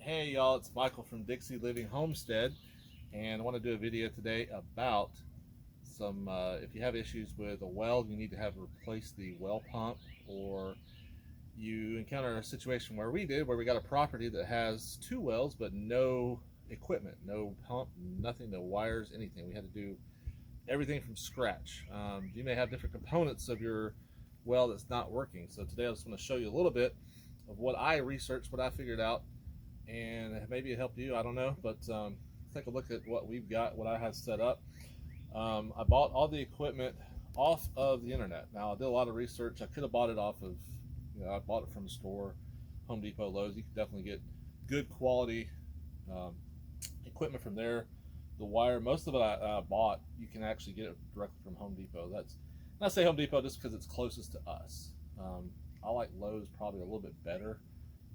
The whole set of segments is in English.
Hey y'all, it's Michael from Dixie Living Homestead, and I want to do a video today about some if you have issues with a well, you need to have replace the well pump, or you encounter a situation where we did, where we got a property that has two wells but no equipment, no pump, nothing, no wires, anything. We had to do everything from scratch. You may have different components of your well that's not working. So today I just want to show you a little bit of what I researched, what I figured out, and maybe it helped you, I don't know, but take a look at what we've got, what I have set up. I bought all the equipment off of the internet. Now, I did a lot of research. I could have bought it off of, I bought it from the store, Home Depot, Lowe's. You can definitely get good quality equipment from there. The wire, most of it I bought, you can actually get it directly from Home Depot. And I say Home Depot just because it's closest to us. I like Lowe's probably a little bit better,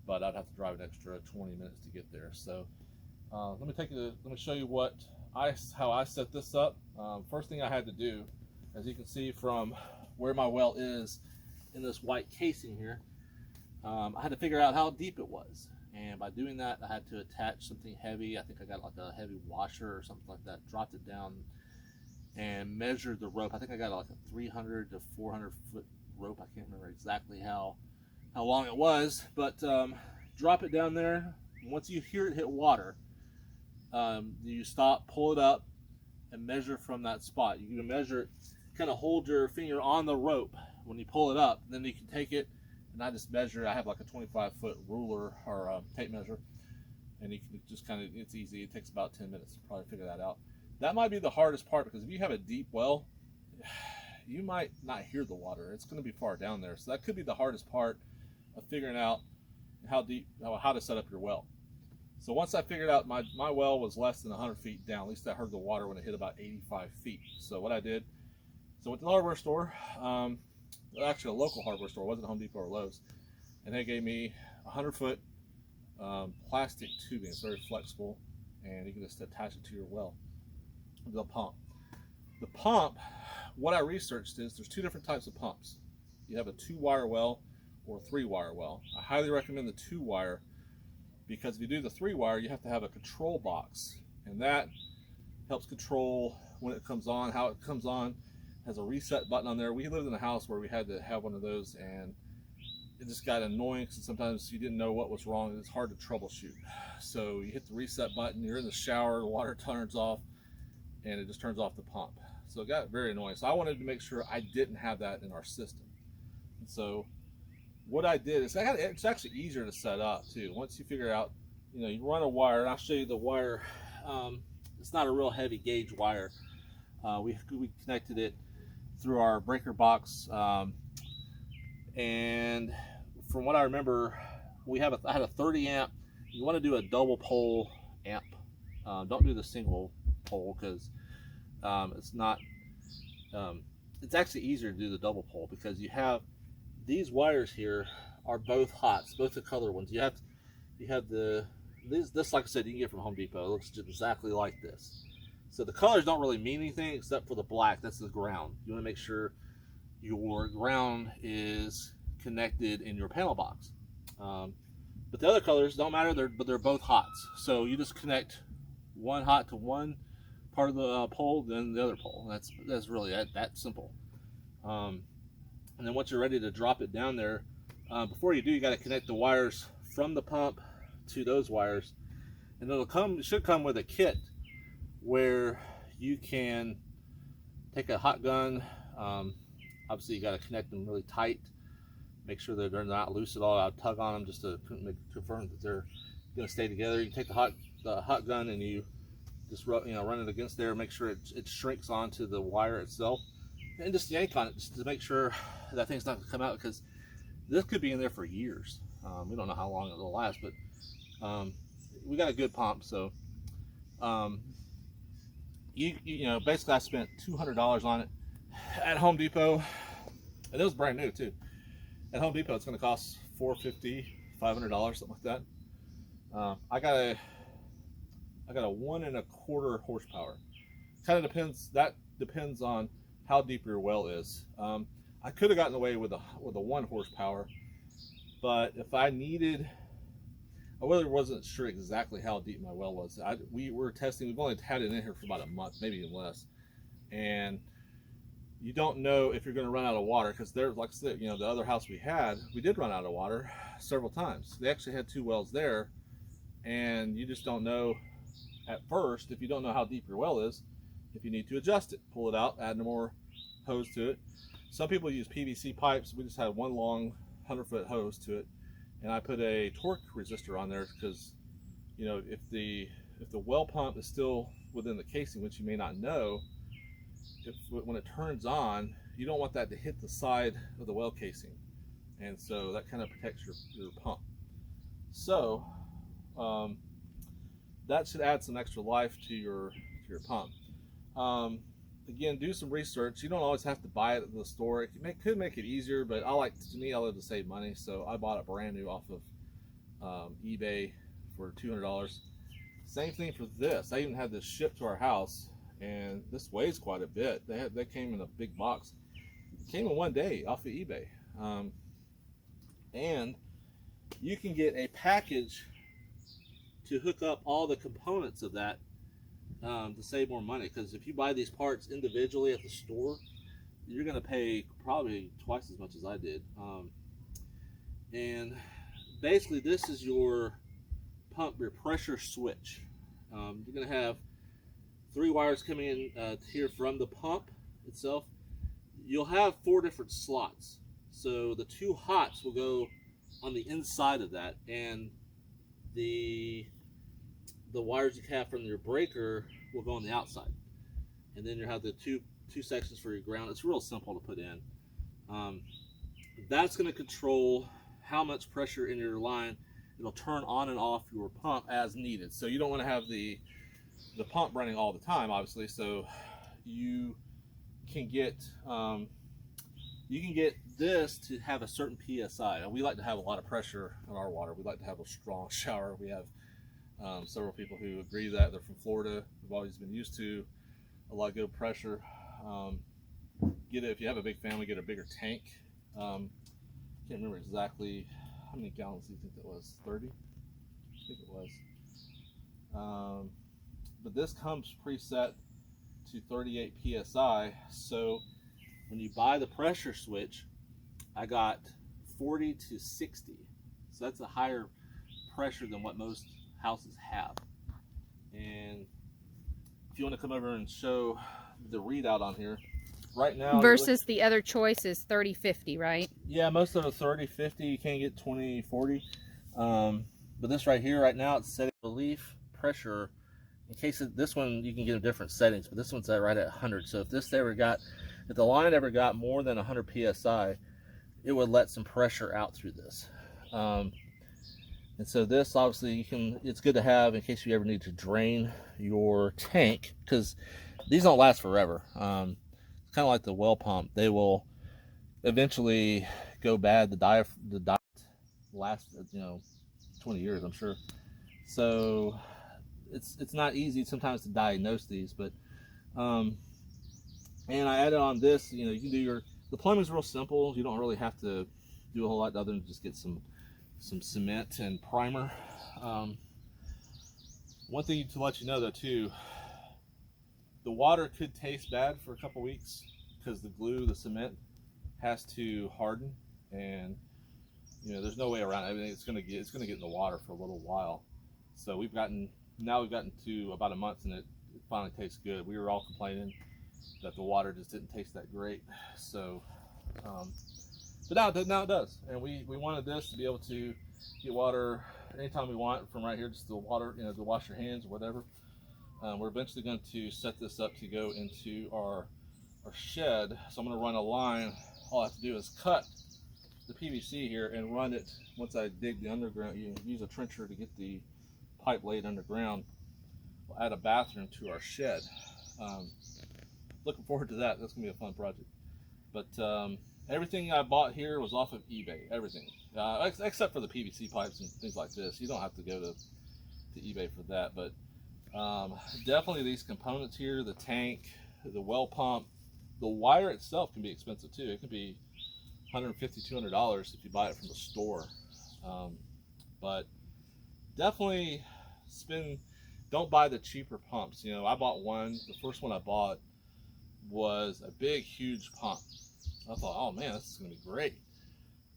but I'd have to drive an extra 20 minutes to get there. So let me show you how I set this up. First thing I had to do, as you can see from where my well is in this white casing here, I had to figure out how deep it was. And by doing that, I had to attach something heavy. I think I got like a heavy washer or something like that, dropped it down and measured the rope. I think I got like a 300 to 400 foot rope. I can't remember exactly how long it was, but drop it down there. Once you hear it hit water, you stop, pull it up, and measure from that spot. You can measure it, kind of hold your finger on the rope when you pull it up, then you can take it, and I just measure. I have like a 25-foot ruler or tape measure, and you can just kind of, it's easy. It takes about 10 minutes to probably figure that out. That might be the hardest part, because if you have a deep well, you might not hear the water. It's going to be far down there, so that could be the hardest part of figuring out how to set up your well. So once I figured out my well was less than 100 feet down, at least I heard the water when it hit about 85 feet. So what I did, so went to the hardware store, actually a local hardware store, it wasn't Home Depot or Lowe's, and they gave me 100-foot plastic tubing. It's very flexible, and you can just attach it to your well. The pump. The pump, what I researched is there's two different types of pumps. You have a 2-wire well or a 3-wire well. I highly recommend the 2-wire, because if you do the 3-wire, you have to have a control box, and that helps control when it comes on, how it comes on. Has a reset button on there. We lived in a house where we had to have one of those, and it just got annoying because sometimes you didn't know what was wrong. It's hard to troubleshoot. So you hit the reset button, you're in the shower, the water turns off, and it just turns off the pump. So it got very annoying. So I wanted to make sure I didn't have that in our system. And so what I did is, it's actually easier to set up too. Once you figure out, you run a wire, and I'll show you the wire. It's not a real heavy gauge wire. We connected it through our breaker box, and from what I remember, I had a 30 amp. You want to do a double pole amp. Don't do the single pole, because it's actually easier to do the double pole, because you have these wires here are both hot, both the color ones. You have this, like I said, you can get from Home Depot. It looks just exactly like this. So the colors don't really mean anything except for the black. That's the ground. You want to make sure your ground is connected in your panel box. But the other colors don't matter, but they're both hots. So you just connect one hot to one part of the pole, then the other pole. That's really that simple. And then once you're ready to drop it down there, before you do, you got to connect the wires from the pump to those wires, and it should come with a kit where you can take a hot gun. Obviously, you got to connect them really tight. Make sure that they're not loose at all. I'll tug on them just to confirm that they're going to stay together. You take the hot gun and you just run it against there. Make sure it shrinks onto the wire itself, and just yank on it just to make sure that thing's not going to come out, because this could be in there for years. We don't know how long it'll last, but we got a good pump. So basically I spent $200 on it at Home Depot, and it was brand new too. At Home Depot, it's going to cost $450, $500, something like that. I got a 1 1/4 horsepower. Kind of depends. That depends on how deep your well is. I could have gotten away with a 1 horsepower, but if I needed, I really wasn't sure exactly how deep my well was. We were testing. We've only had it in here for about a month, maybe even less. And you don't know if you're going to run out of water, because there, like I said, you know, the other house we did run out of water several times. They actually had 2 wells there, and you just don't know at first, if you don't know how deep your well is, if you need to adjust it, pull it out, add more hose to it. Some people use PVC pipes. We just had one long 100-foot hose to it, and I put a torque resistor on there because, you know, if the well pump is still within the casing, which you may not know, when it turns on, you don't want that to hit the side of the well casing, and so that kind of protects your pump. So that should add some extra life to your pump. Again, do some research. You don't always have to buy it at the store. It could make it easier, but I like to save money, so I bought it brand new off of eBay for $200. Same thing for this. I even had this shipped to our house, and this weighs quite a bit. They came in a big box. It came in one day off of eBay, and you can get a package to hook up all the components of that to save more money. Because if you buy these parts individually at the store, you're going to pay probably twice as much as I did. And basically, this is your pump, your pressure switch. You're going to have 3 wires coming in here from the pump itself. You'll have 4 different slots. So the 2 hots will go on the inside of that, and the wires you have from your breaker will go on the outside. And then you have the two sections for your ground. It's real simple to put in. That's going to control how much pressure in your line. It'll turn on and off your pump as needed. So you don't want to have the pump running all the time, obviously. So you can get this to have a certain PSI. And we like to have a lot of pressure on our water. We like to have a strong shower. We have several people who agree that. They're from Florida. We've always been used to a lot of good pressure. If you have a big family, get a bigger tank. Can't remember exactly how many gallons do you think that was? 30? I think it was. But this comes preset to 38 PSI. So when you buy the pressure switch, I got 40 to 60. So that's a higher pressure than what most houses have. And if you want to come over and show the readout on here, right now versus the other choice is 30-50, right? Yeah, most of the 30-50, you can't get 20-40. But this right here, right now, it's setting relief pressure. In case this one, you can get different settings, but this one's right at 100. So if if the line ever got more than 100 PSI, it would let some pressure out through this. And so this, obviously, it's good to have in case you ever need to drain your tank, because these don't last forever. It's kind of like the well pump. They will eventually go bad. The dye lasts, 20 years, I'm sure. So it's not easy sometimes to diagnose these, but and I added on this. You can do the plumbing's real simple. You don't really have to do a whole lot other than just get some cement and primer. One thing to let you know though too, the water could taste bad for a couple weeks because the cement has to harden, and there's no way around it. I mean, it's gonna get in the water for a little while. So we've gotten to about a month, and it finally tastes good. We were all complaining that the water just didn't taste that great. So but now it does, and we wanted this to be able to get water anytime we want from right here, just the water, to wash your hands or whatever. We're eventually going to set this up to go into our shed. So I'm going to run a line. All I have to do is cut the PVC here and run it. Once I dig the underground, you use a trencher to get the pipe laid underground. We'll add a bathroom to our shed. Looking forward to that. That's going to be a fun project. But everything I bought here was off of eBay. Everything, except for the PVC pipes and things like this. You don't have to go to eBay for that. But definitely these components here, the tank, the well pump, the wire itself can be expensive too. It can be $150, $200 if you buy it from the store. But definitely don't buy the cheaper pumps. You know, I bought one. The first one I bought was a big, huge pump. I thought, oh man, this is gonna be great.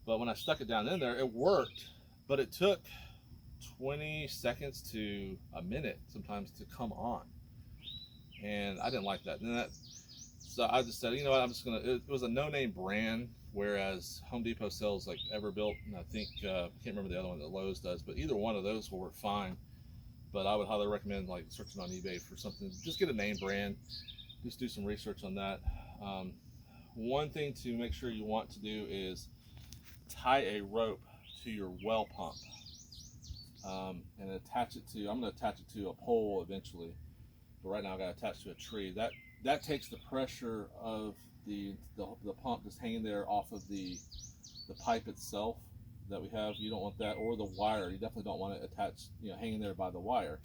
But when I stuck it down in there, it worked, but it took 20 seconds to a minute sometimes to come on, and I didn't like that. So I just said, you know what, I'm just gonna. It was a no-name brand, whereas Home Depot sells like Everbuilt, and I think I can't remember the other one that Lowe's does, but either one of those will work fine. But I would highly recommend like searching on eBay for something. Just get a name brand. Just do some research on that. One thing to make sure you want to do is tie a rope to your well pump, and attach it to. I'm going to attach it to a pole eventually, but right now I got it attached to a tree. That takes the pressure of the pump just hanging there off of the pipe itself that we have. You don't want that, or the wire. You definitely don't want it attached, you know, hanging there by the wire.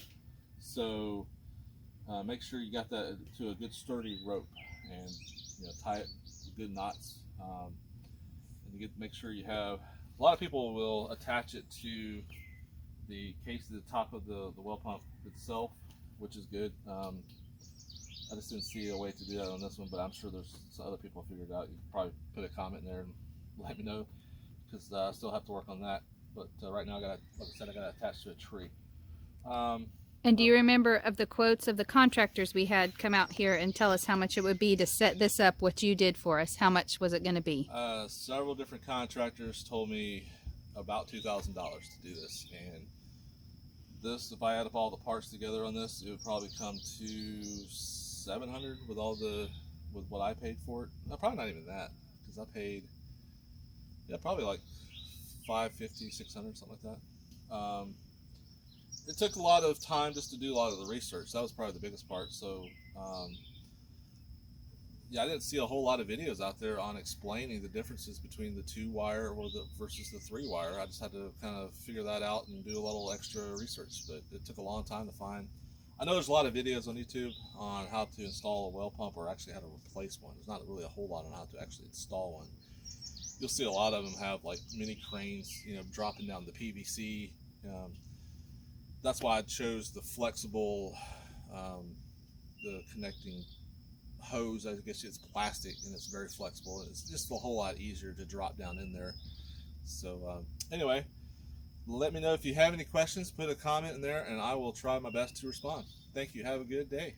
So make sure you got that to a good sturdy rope, and you know, tie it with good knots. And make sure you have. A lot of people will attach it to the case at the top of the well pump itself, which is good. I just didn't see a way to do that on this one, but I'm sure there's some other people figured it out. You can probably put a comment in there and let me know, because I still have to work on that. But right now, like I said, I got it attached to a tree. And do you remember of the quotes of the contractors we had come out here and tell us how much it would be to set this up, what you did for us? How much was it going to be? Several different contractors told me about $2,000 to do this, and this, if I add up all the parts together on this, it would probably come to $700 with what I paid for it. No, probably not even that, because I paid probably like $550, $600, something like that. It took a lot of time just to do a lot of the research. That was probably the biggest part. So I didn't see a whole lot of videos out there on explaining the differences between the 2-wire versus the 3-wire. I just had to kind of figure that out and do a little extra research, but it took a long time to find. I know there's a lot of videos on YouTube on how to install a well pump, or actually how to replace one. There's not really a whole lot on how to actually install one. You'll see a lot of them have like mini cranes, you know, dropping down the PVC. That's why I chose the flexible, the connecting hose. I guess it's plastic and it's very flexible. It's just a whole lot easier to drop down in there. So anyway, let me know if you have any questions. Put a comment in there and I will try my best to respond. Thank you. Have a good day.